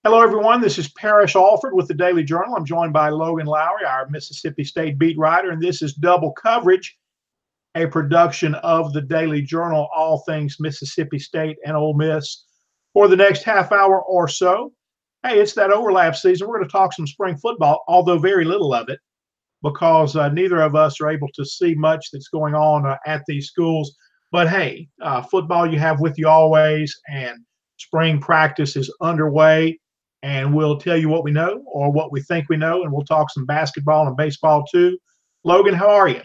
Hello, everyone. This is Parrish Alford with the Daily Journal. I'm joined by Logan Lowery, our Mississippi State beat writer, and this is Double Coverage, a production of the Daily Journal, all things Mississippi State and Ole Miss for the next half hour or so. Hey, it's that overlap season. We're going to talk some spring football, although very little of it, because neither of us are able to see much that's going on at these schools. But hey, football you have with you always, and spring practice is underway. And we'll tell you what we know or what we think we know, and we'll talk some basketball and baseball too. Logan, how are you?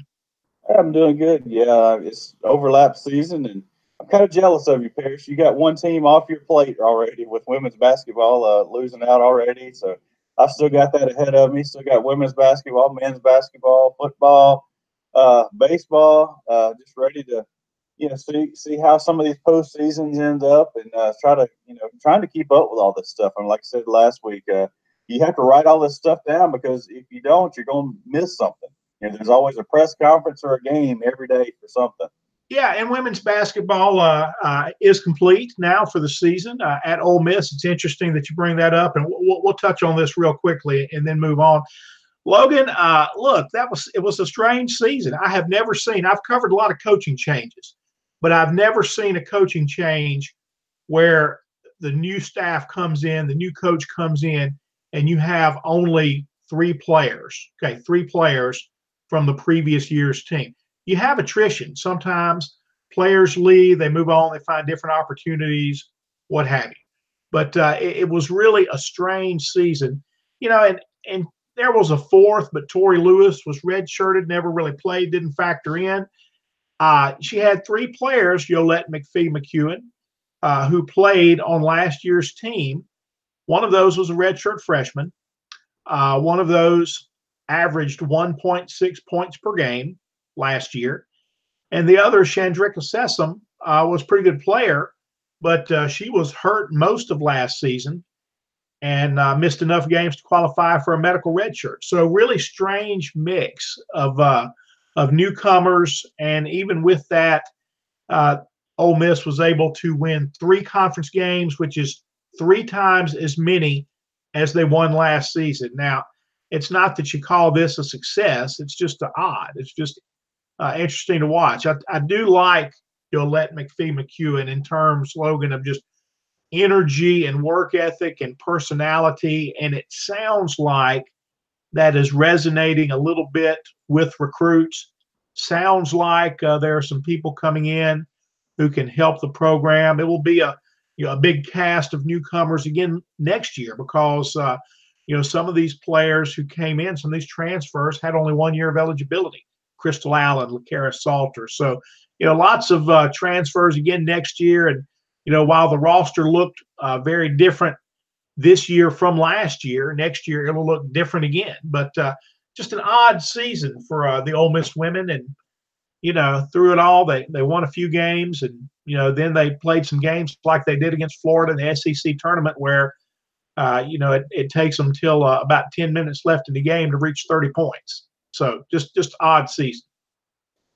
I'm doing good. Yeah, it's overlap season, and I'm kind of jealous of you, Parrish. You got one team off your plate already with women's basketball losing out already. So I still got that ahead of me. Still got women's basketball, men's basketball, football, baseball. Just ready to see how some of these postseasons end up, and trying to keep up with all this stuff. And like I said last week, you have to write all this stuff down because if you don't, you're going to miss something. There's always a press conference or a game every day for something. Yeah, and women's basketball is complete now for the season at Ole Miss. It's interesting that you bring that up, and we'll touch on this real quickly and then move on. Logan, look, it was a strange season. I've covered a lot of coaching changes, but I've never seen a coaching change where the new staff comes in, the new coach comes in, and you have only three players from the previous year's team. You have attrition. Sometimes players leave, they move on, they find different opportunities, what have you. But it was really a strange season, and there was a fourth, but Tori Lewis was redshirted, never really played, didn't factor in. She had three players, Yolette McPhee-McEwen, who played on last year's team. One of those was a redshirt freshman. One of those averaged 1.6 points per game last year. And the other, Chandrika Sessom, was a pretty good player, but she was hurt most of last season and missed enough games to qualify for a medical redshirt. So really strange mix of newcomers. And even with that, Ole Miss was able to win 3 conference games, which is 3 times as many as they won last season. Now, it's not that you call this a success. It's just odd. It's just interesting to watch. I do like Yolette McPhee-McEwen in terms, Logan, of just energy and work ethic and personality. And it sounds like that is resonating a little bit with recruits. Sounds like there are some people coming in who can help the program. It will be a big cast of newcomers again next year because some of these players who came in, some of these transfers had only 1 year of eligibility. Crystal Allen, LaCara Salter. So, lots of transfers again next year. And, while the roster looked very different this year from last year, next year it'll look different again. But just an odd season for the Ole Miss women. And, through it all, they won a few games. And, then they played some games like they did against Florida in the SEC tournament where, it takes them till about 10 minutes left in the game to reach 30 points. So just odd season.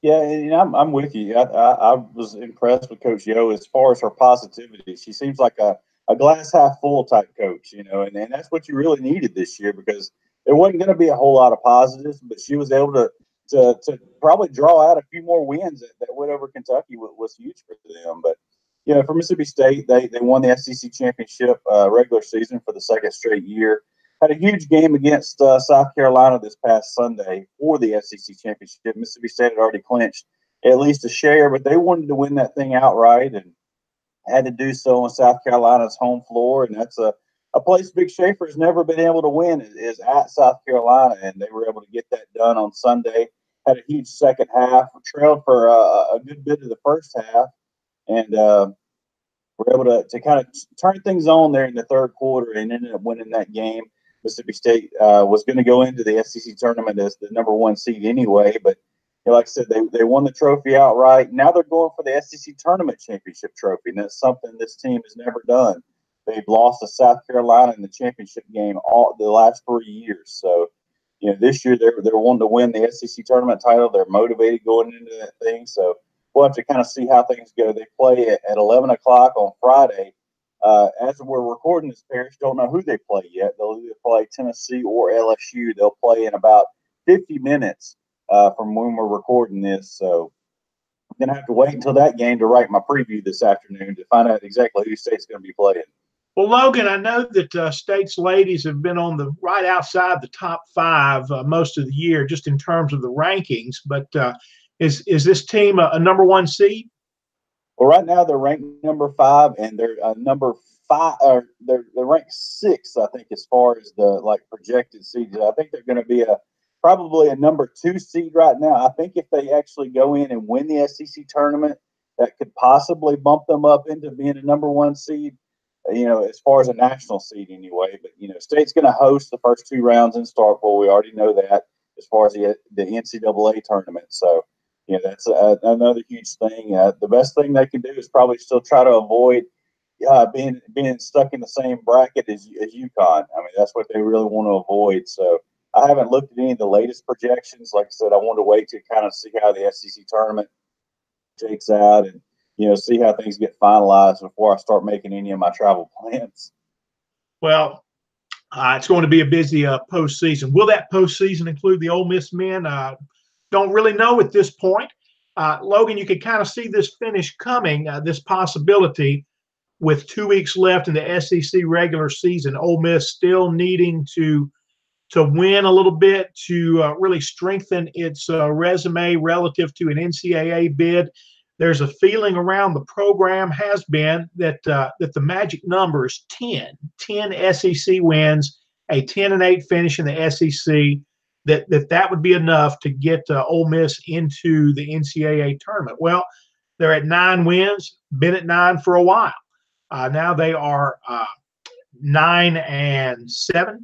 Yeah, and I'm with you. I was impressed with Coach Yo as far as her positivity. She seems like a glass half full type coach, and that's what you really needed this year because there wasn't going to be a whole lot of positives, but she was able to probably draw out a few more wins that win over Kentucky was huge for them. But for Mississippi State, they won the SEC championship regular season for the second straight year. Had a huge game against South Carolina this past Sunday for the SEC championship. Mississippi State had already clinched at least a share, but they wanted to win that thing outright and had to do so on South Carolina's home floor. And that's a place Big Schaefer has never been able to win is at South Carolina, and they were able to get that done on Sunday. Had a huge second half, trailed for a good bit of the first half, and were able to kind of turn things on there in the third quarter and ended up winning that game. Mississippi State was going to go into the SEC tournament as the number 1 seed anyway, but like I said, they won the trophy outright. Now they're going for the SEC tournament championship trophy, and that's something this team has never done. They've lost to South Carolina in the championship game all the last 3 years. So, this year they're wanting to win the SEC tournament title. They're motivated going into that thing. So we'll have to kind of see how things go. They play at 11 o'clock on Friday As we're recording this, Parrish don't know who they play yet. They'll either play Tennessee or LSU. They'll play in about 50 minutes from when we're recording this. So I'm going to have to wait until that game to write my preview this afternoon to find out exactly who State's going to be playing. Well, Logan, I know that State's ladies have been on the right outside the top 5 most of the year, just in terms of the rankings. But is this team a number 1 seed? Well, right now they're ranked number 5, and they're number 5. Or they're ranked 6, I think, as far as the projected seeds. I think they're going to be probably a number 2 seed right now. I think if they actually go in and win the SEC tournament, that could possibly bump them up into being a number 1 seed. As far as a national seed anyway. But, State's going to host the first 2 rounds in Starkville. We already know that as far as the NCAA tournament. So, that's another huge thing. The best thing they can do is probably still try to avoid being stuck in the same bracket as UConn. I mean, that's what they really want to avoid. So I haven't looked at any of the latest projections. Like I said, I want to wait to kind of see how the SEC tournament shakes out and see how things get finalized before I start making any of my travel plans. Well, it's going to be a busy postseason. Will that postseason include the Ole Miss men? Don't really know at this point. Logan, you could kind of see this finish coming, this possibility with 2 weeks left in the SEC regular season. Ole Miss still needing to win a little bit to really strengthen its resume relative to an NCAA bid. There's a feeling around the program has been that the magic number is 10 SEC wins, a 10-8 finish in the SEC. That would be enough to get Ole Miss into the NCAA tournament. Well, they're at 9 wins, been at 9 for a while. Now they are 9-7,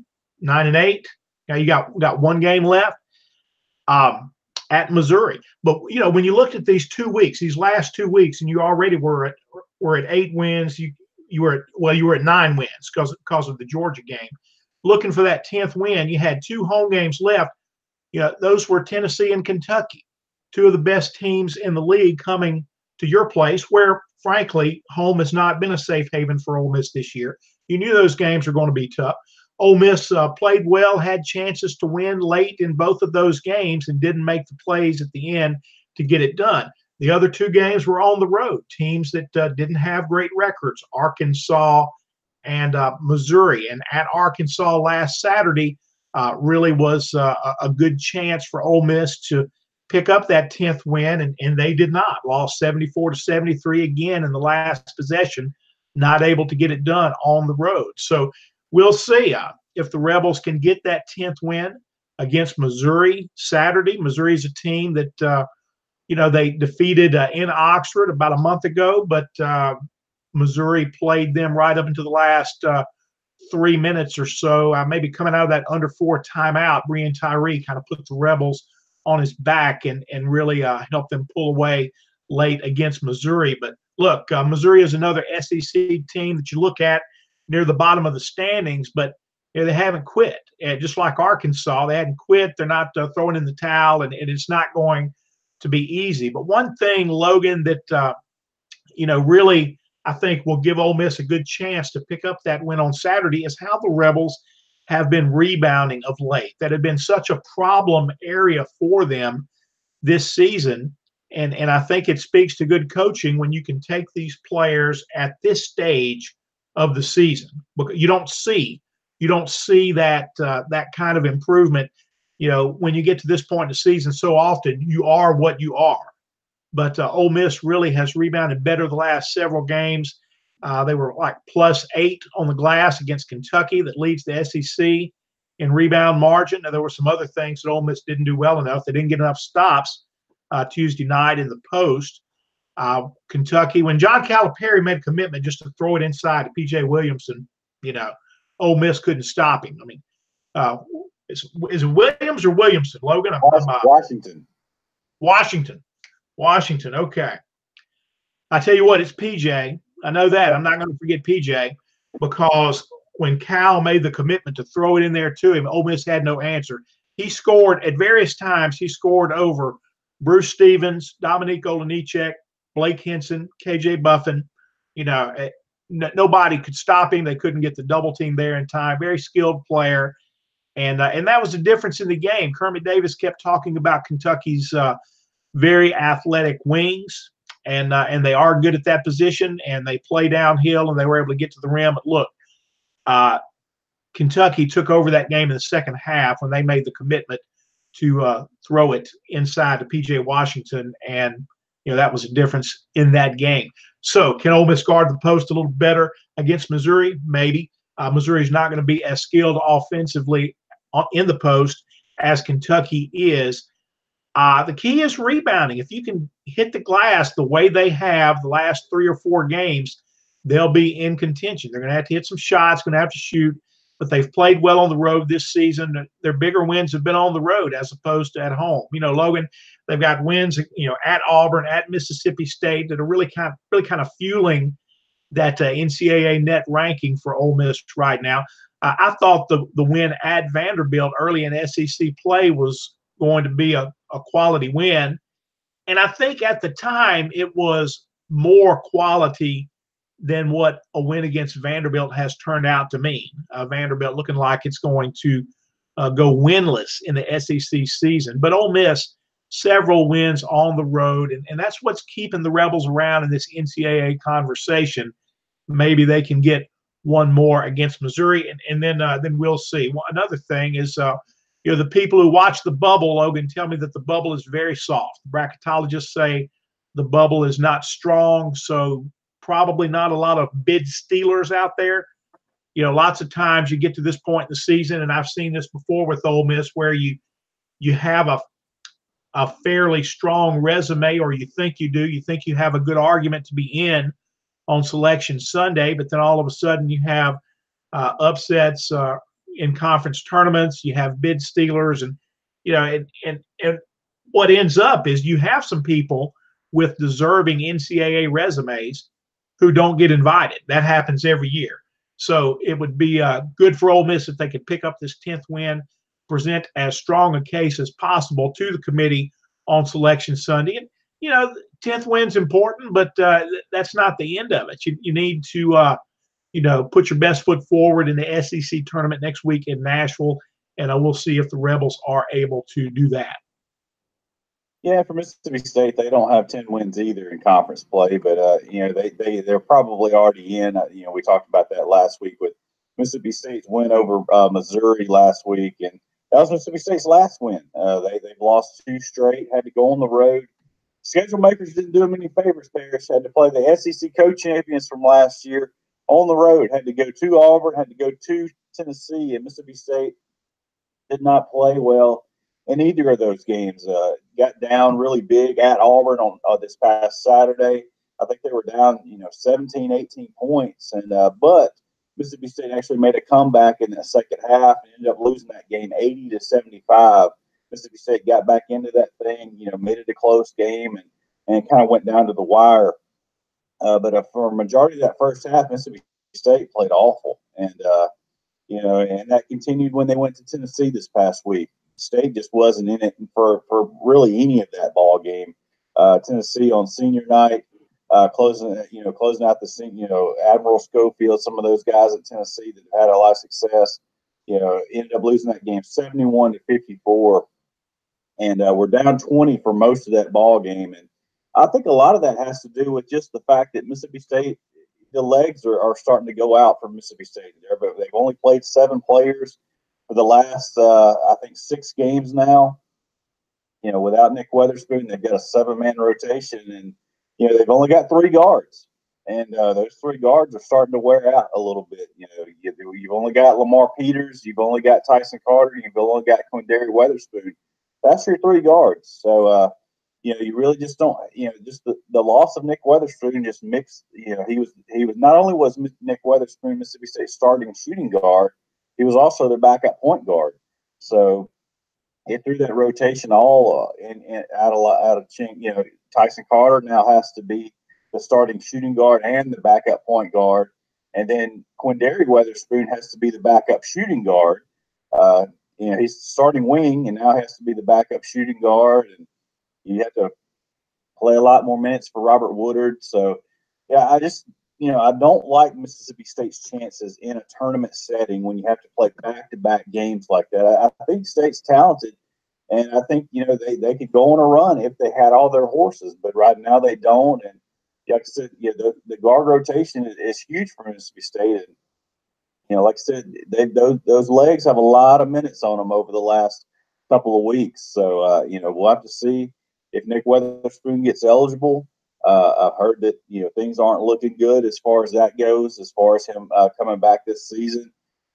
9-8. Now you got 1 game left. At Missouri. But when you looked at these 2 weeks, these last 2 weeks, and you already were at 8 wins, you were at 9 wins because of the Georgia game. Looking for that 10th win, you had 2 home games left. Those were Tennessee and Kentucky, 2 of the best teams in the league coming to your place, where frankly home has not been a safe haven for Ole Miss this year. You knew those games were going to be tough. Ole Miss played well, had chances to win late in both of those games, and didn't make the plays at the end to get it done. The other 2 games were on the road, teams that didn't have great records, Arkansas and Missouri. And at Arkansas last Saturday really was a good chance for Ole Miss to pick up that 10th win, and they did not. Lost 74-73 again in the last possession, not able to get it done on the road. So we'll see if the Rebels can get that 10th win against Missouri Saturday. Missouri is a team that, they defeated in Oxford about a month ago, but Missouri played them right up into the last 3 minutes or so. Maybe coming out of that under 4 timeout, Brian Tyree kind of put the Rebels on his back and really helped them pull away late against Missouri. But look, Missouri is another SEC team that you look at near the bottom of the standings, but they haven't quit. And just like Arkansas, they hadn't quit. They're not throwing in the towel, and it's not going to be easy. But one thing, Logan, that really I think will give Ole Miss a good chance to pick up that win on Saturday is how the Rebels have been rebounding of late. That had been such a problem area for them this season. And I think it speaks to good coaching when you can take these players at this stage of the season. You don't see that that kind of improvement. When you get to this point in the season, so often you are what you are. But Ole Miss really has rebounded better the last several games. They were like +8 on the glass against Kentucky, that leads the SEC in rebound margin. Now, there were some other things that Ole Miss didn't do well enough. They didn't get enough stops Tuesday night in the post. Kentucky, when John Calipari made a commitment just to throw it inside to P.J. Williamson, Ole Miss couldn't stop him. I mean, is it Williams or Williamson, Logan? Washington. Okay. I tell you what, it's PJ. I know that. I'm not going to forget PJ, because when Cal made the commitment to throw it in there to him, Ole Miss had no answer. He scored at various times. He scored over Bruce Stevens, Dominique Olejniczak, Blake Henson, KJ Buffin. nobody could stop him. They couldn't get the double team there in time. Very skilled player. And that was the difference in the game. Kermit Davis kept talking about Kentucky's very athletic wings, and they are good at that position, and they play downhill, and they were able to get to the rim. But look, Kentucky took over that game in the second half when they made the commitment to throw it inside to P.J. Washington, and that was a difference in that game. So can Ole Miss guard the post a little better against Missouri? Maybe. Missouri's not going to be as skilled offensively in the post as Kentucky is. The key is rebounding. If you can hit the glass the way they have the last 3 or 4 games, they'll be in contention. They're going to have to hit some shots, going to have to shoot, but they've played well on the road this season. Their bigger wins have been on the road as opposed to at home. Logan, they've got wins, at Auburn, at Mississippi State that are really kind of fueling that NCAA net ranking for Ole Miss right now. I thought the win at Vanderbilt early in SEC play was going to be a quality win. And I think at the time it was more quality than what a win against Vanderbilt has turned out to mean. Vanderbilt looking like it's going to go winless in the SEC season. But Ole Miss, several wins on the road, and that's what's keeping the Rebels around in this NCAA conversation. Maybe they can get one more against Missouri, and then we'll see. Well, another thing is, the people who watch the bubble, Logan, tell me that the bubble is very soft. The bracketologists say the bubble is not strong, so probably not a lot of bid stealers out there. Lots of times you get to this point in the season, and I've seen this before with Ole Miss, where you have a fairly strong resume, or you think you do. You think you have a good argument to be in on Selection Sunday, but then all of a sudden you have upsets in conference tournaments. You have bid stealers, and and what ends up is you have some people with deserving NCAA resumes who don't get invited. That happens every year. So it would be good for Ole Miss if they could pick up this 10th win, present as strong a case as possible to the committee on Selection Sunday. And 10th win's important, but that's not the end of it. You need to put your best foot forward in the SEC tournament next week in Nashville, and we'll see if the Rebels are able to do that. Yeah, for Mississippi State, they don't have 10 wins either in conference play, but they're probably already in. We talked about that last week with Mississippi State's win over Missouri last week, and that was Mississippi State's last win. They've lost 2 straight, had to go on the road. Schedule makers didn't do them any favors. Parrish had to play the SEC co-champions from last year on the road. Had to go to Auburn, had to go to Tennessee, and Mississippi State did not play well in either of those games. Got down really big at Auburn on this past Saturday. I think they were down, 17, 18 points, and but Mississippi State actually made a comeback in the second half and ended up losing that game 80-75. Mississippi State got back into that thing, made it a close game and kind of went down to the wire. But for a majority of that first half, Mississippi State played awful. And, and that continued when they went to Tennessee this past week. State just wasn't in it for really any of that ball game. Tennessee on senior night, closing out the Admiral Schofield, some of those guys at Tennessee that had a lot of success, ended up losing that game 71-54. And we're down 20 for most of that ball game. And I think a lot of that has to do with just the fact that Mississippi State, the legs are starting to go out for Mississippi State. They've only played 7 players for the last, I think, 6 games now. Without Nick Weatherspoon, they've got a 7-man rotation, and they've only got 3 guards, and those 3 guards are starting to wear out a little bit. You've only got Lamar Peters, you've only got Tyson Carter, you've only got Quindary Weatherspoon. That's your 3 guards. So, you really just don't. Just the loss of Nick Weatherspoon just mixed. He was not only was Nick Weatherspoon Mississippi State's starting shooting guard, he was also their backup point guard. So it threw that rotation all out of chink. Tyson Carter now has to be the starting shooting guard and the backup point guard, and then Quindary Weatherspoon has to be the backup shooting guard. He's the starting wing, and now has to be the backup shooting guard, and you have to play a lot more minutes for Robert Woodard. So, yeah, I don't like Mississippi State's chances in a tournament setting when you have to play back-to-back games like that. I think State's talented, and I think, they could go on a run if they had all their horses, but right now they don't. And like I said, the guard rotation is huge for Mississippi State. And, like I said, those legs have a lot of minutes on them over the last couple of weeks. So, we'll have to see if Nick Weatherspoon gets eligible. I've heard that, things aren't looking good as far as that goes, as far as him coming back this season.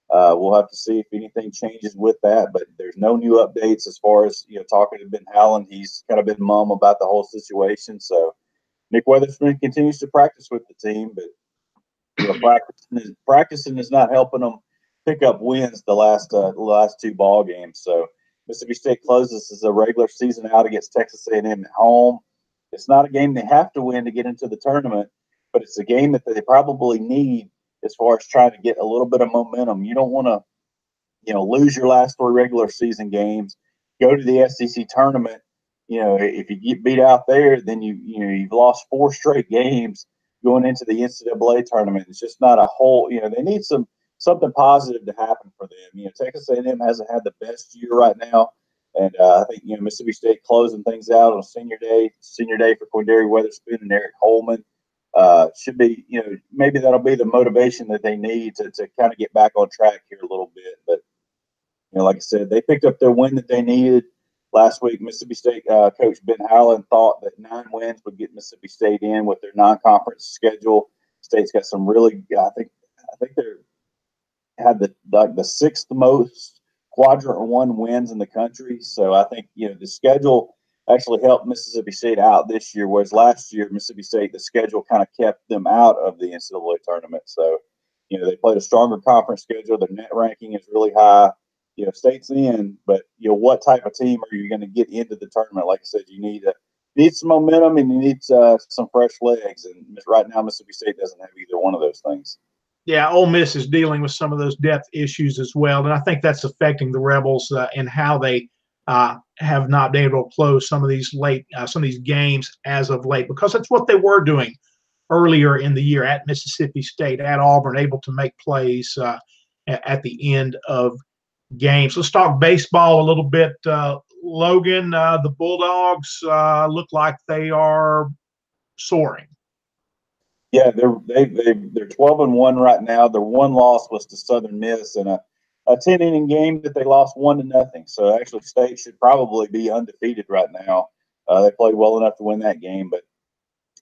We'll have to see if anything changes with that, but there's no new updates as far as, talking to Ben Howland. He's kind of been mum about the whole situation. So Nick Weatherspoon continues to practice with the team, but practicing is not helping them pick up wins the last two ball games. So Mississippi State closes as a regular season out against Texas A&M at home. It's not a game they have to win to get into the tournament, but it's a game that they probably need as far as trying to get a little bit of momentum. You don't want to, lose your last 3 regular season games, go to the SEC tournament. If you get beat out there, then you've lost 4 straight games going into the NCAA tournament. It's just not a whole. They need something positive to happen for them. Texas A&M hasn't had the best year right now. And I think, Mississippi State closing things out on senior day for Quindary Weatherspoon and Eric Holman should be, maybe that'll be the motivation that they need to kind of get back on track here a little bit. But, like I said, they picked up their win that they needed last week. Mississippi State coach Ben Howland thought that 9 wins would get Mississippi State in with their non-conference schedule. State's got some really, I think they're had the 6th most quadrant 1 wins in the country. So I think, the schedule actually helped Mississippi State out this year, whereas last year, Mississippi State, the schedule kind of kept them out of the NCAA tournament. So, they played a stronger conference schedule. Their net ranking is really high. State's in, but, what type of team are you going to get into the tournament? Like I said, you need some momentum and you need some fresh legs. And right now, Mississippi State doesn't have either one of those things. Yeah, Ole Miss is dealing with some of those depth issues as well, and I think that's affecting the Rebels and how they have not been able to close some of these games as of late, because that's what they were doing earlier in the year at Mississippi State, at Auburn, able to make plays at the end of games. Let's talk baseball a little bit. Logan, the Bulldogs look like they are soaring. Yeah, they're 12-1 right now. Their one loss was to Southern Miss in a 10-inning game that they lost 1-0. So actually, State should probably be undefeated right now. They played well enough to win that game, but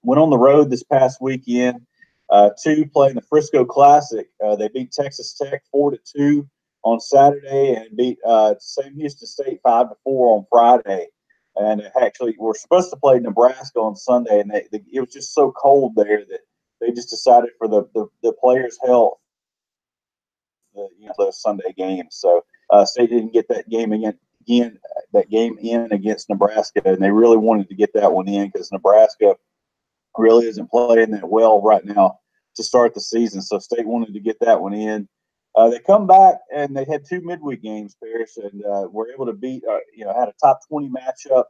went on the road this past weekend to play in the Frisco Classic. They beat Texas Tech 4-2 on Saturday and beat Sam Houston State 5-4 on Friday. And actually, we're supposed to play Nebraska on Sunday, and it was just so cold there that they just decided for the players' health, those Sunday games. So State didn't get that game in against Nebraska, and they really wanted to get that one in because Nebraska really isn't playing that well right now to start the season. So State wanted to get that one in. They come back and they had 2 midweek games, Parrish, and were able to beat, had a top 20 matchup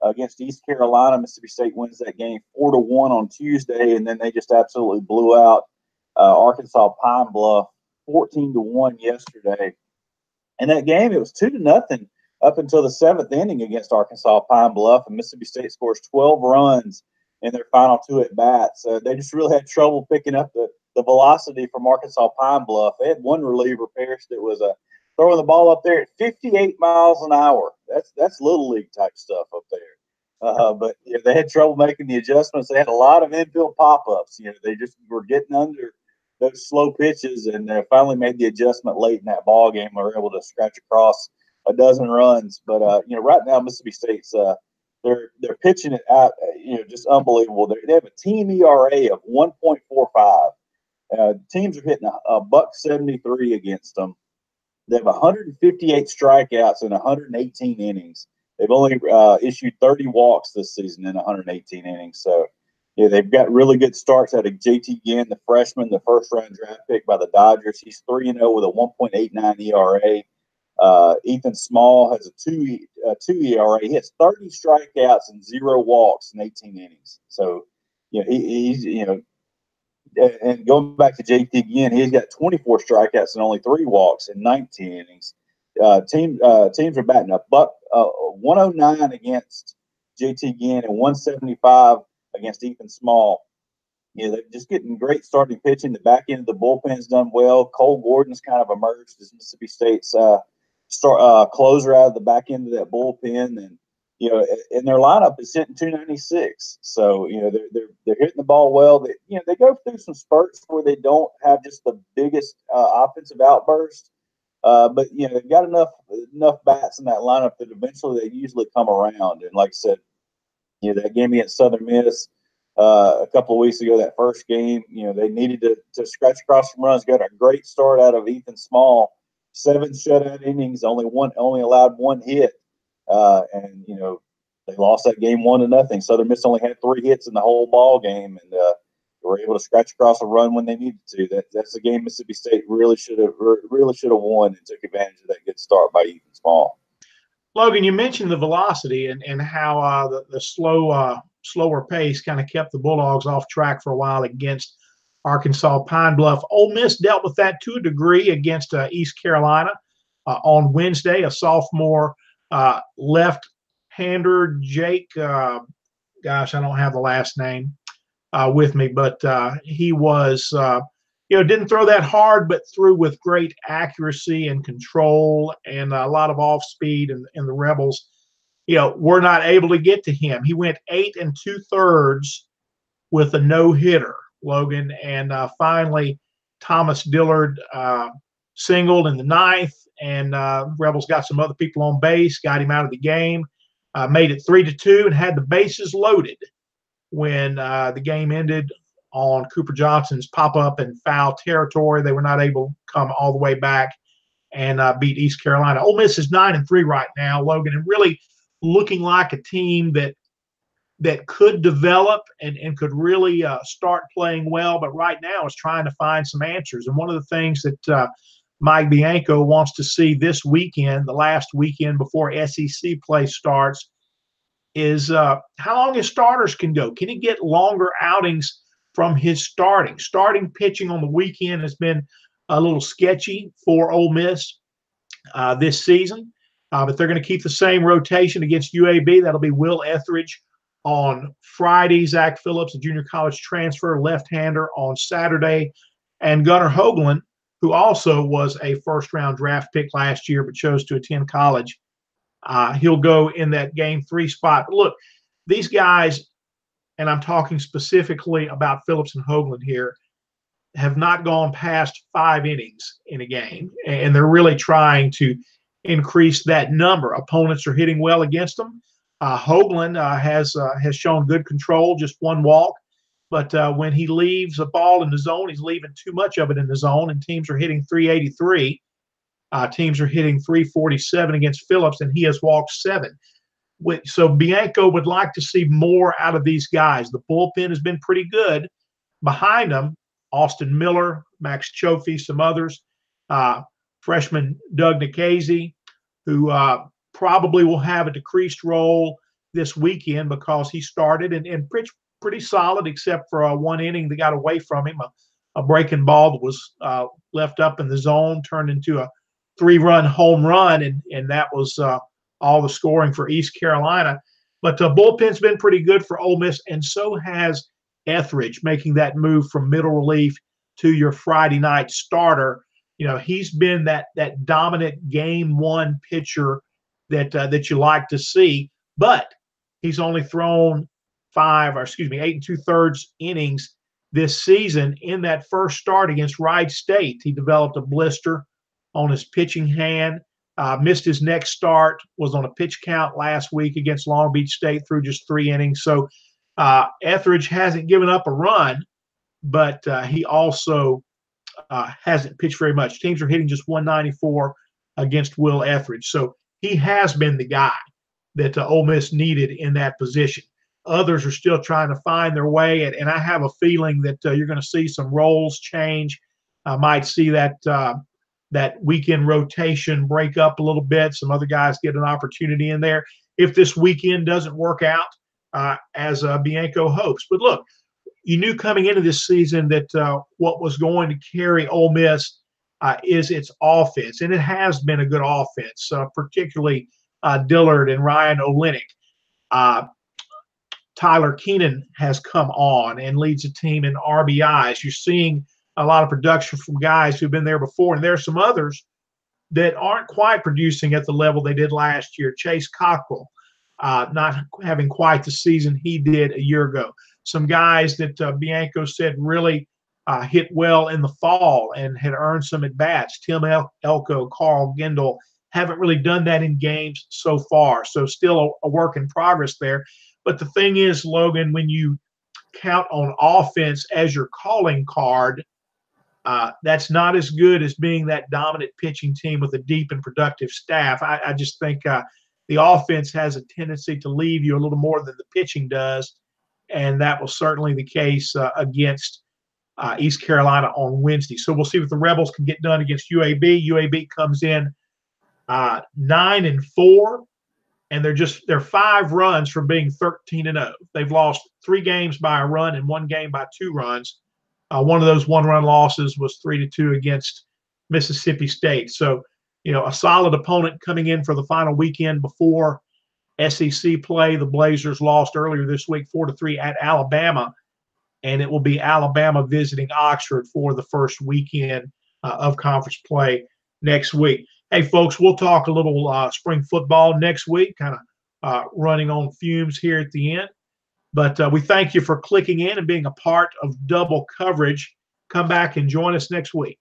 against East Carolina. Mississippi State wins that game 4-1 on Tuesday, and then they just absolutely blew out Arkansas Pine Bluff 14-1 yesterday. And that game, it was 2-0 up until the 7th inning against Arkansas Pine Bluff, and Mississippi State scores 12 runs in their final 2 at bats. They just really had trouble picking up the velocity from Arkansas Pine Bluff. They had one reliever, Parrish, that was throwing the ball up there at 58 miles an hour. That's little league type stuff up there. But they had trouble making the adjustments. They had a lot of infield pop-ups. They just were getting under those slow pitches, and they finally made the adjustment late in that ball game. They were able to scratch across a dozen runs. But right now Mississippi State's they're pitching it out. Just unbelievable. They have a team ERA of 1.45. Teams are hitting a $1.73 against them. They have 158 strikeouts in 118 innings. They've only issued 30 walks this season in 118 innings. So, they've got really good starts out of JT Ginn, the freshman, the first-round draft pick by the Dodgers. He's 3-0 with a 1.89 ERA. Ethan Small has a 2 ERA. He has 30 strikeouts and 0 walks in 18 innings. So, he's and going back to JT again, he's got 24 strikeouts and only 3 walks in 19 innings. Teams are batting up, but 109 against JT again and 175 against Ethan Small. They're just getting great starting pitching. The back end of the bullpen's done well. Cole Gordon's kind of emerged as Mississippi State's closer out of the back end of that bullpen, and and their lineup is hitting 296. So they're hitting the ball well. They go through some spurts where they don't have just the biggest offensive outburst, but they've got enough bats in that lineup that eventually they usually come around. And like I said, that game against Southern Miss a couple of weeks ago, that first game, they needed to scratch across some runs. Got a great start out of Ethan Small, 7 shutout innings, only allowed 1 hit, and they lost that game 1-0. Southern Miss only had 3 hits in the whole ball game, and they were able to scratch across a run when they needed to. That's a game Mississippi State really should have won, and took advantage of that good start by Ethan Small. Logan, you mentioned the velocity and how the slower pace kind of kept the Bulldogs off track for a while against Arkansas Pine Bluff. Ole Miss dealt with that to a degree against East Carolina on Wednesday. A sophomore left-hander, Jake, gosh, I don't have the last name with me, but he was didn't throw that hard, but threw with great accuracy and control and a lot of off speed, and the Rebels were not able to get to him. He went 8 2/3 with a no-hitter, Logan, and finally Thomas Dillard singled in the 9th, and Rebels got some other people on base, got him out of the game, made it 3-2, and had the bases loaded when the game ended on Cooper Johnson's pop-up in foul territory. They were not able to come all the way back and beat East Carolina. Ole Miss is 9-3 right now, Logan, and really looking like a team that could develop and could really start playing well, but right now is trying to find some answers. And one of the things that Mike Bianco wants to see this weekend, the last weekend before SEC play starts, is how long his starters can go. Can he get longer outings from his starting pitching on the weekend has been a little sketchy for Ole Miss this season, but they're going to keep the same rotation against UAB. That'll be Will Etheridge on Friday, Zach Phillips, a junior college transfer left-hander, on Saturday, and Gunnar Hoagland, who also was a first-round draft pick last year but chose to attend college. He'll go in that game 3 spot. But look, these guys, and I'm talking specifically about Phillips and Hoagland here, have not gone past 5 innings in a game, and they're really trying to increase that number. Opponents are hitting well against them. Hoagland has shown good control, just 1 walk, but when he leaves a ball in the zone, he's leaving too much of it in the zone, and teams are hitting 383. Teams are hitting 347 against Phillips, and he has walked 7. So Bianco would like to see more out of these guys. The bullpen has been pretty good. Behind them, Austin Miller, Max Chofie, some others. Freshman Doug Nikhazy, who probably will have a decreased role this weekend because he started and pretty solid, except for 1 inning that got away from him. A breaking ball that was left up in the zone turned into a 3-run home run, and that was all the scoring for East Carolina. But the bullpen's been pretty good for Ole Miss, and so has Etheridge, making that move from middle relief to your Friday night starter. He's been that dominant game 1 pitcher that you like to see, but he's only thrown 8 2/3 innings this season. In that first start against Wright State, he developed a blister on his pitching hand, missed his next start, was on a pitch count last week against Long Beach State through just 3 innings. So Etheridge hasn't given up a run, but he also hasn't pitched very much. Teams are hitting just 194 against Will Etheridge. So he has been the guy that Ole Miss needed in that position. Others are still trying to find their way, and I have a feeling that you're going to see some roles change. I might see that weekend rotation break up a little bit. Some other guys get an opportunity in there if this weekend doesn't work out as Bianco hopes. But look, you knew coming into this season that what was going to carry Ole Miss is its offense, and it has been a good offense, particularly Dillard and Ryan Olenek. Tyler Keenan has come on and leads the team in RBIs. You're seeing a lot of production from guys who've been there before, and there are some others that aren't quite producing at the level they did last year. Chase Cockrell, not having quite the season he did a year ago. Some guys that Bianco said really hit well in the fall and had earned some at-bats. Tim Elko, Carl Gendel haven't really done that in games so far, so still a work in progress there. But the thing is, Logan, when you count on offense as your calling card, that's not as good as being that dominant pitching team with a deep and productive staff. I just think the offense has a tendency to leave you a little more than the pitching does, and that was certainly the case against East Carolina on Wednesday. So we'll see what the Rebels can get done against UAB. UAB comes in 9-4. And they're 5 runs from being 13-0. They've lost 3 games by a run and 1 game by 2 runs. One of those 1-run losses was 3-2 against Mississippi State. So, a solid opponent coming in for the final weekend before SEC play. The Blazers lost earlier this week 4-3 at Alabama, and it will be Alabama visiting Oxford for the first weekend of conference play next week. Hey, folks, we'll talk a little spring football next week, kind of running on fumes here at the end. But we thank you for clicking in and being a part of double coverage. Come back and join us next week.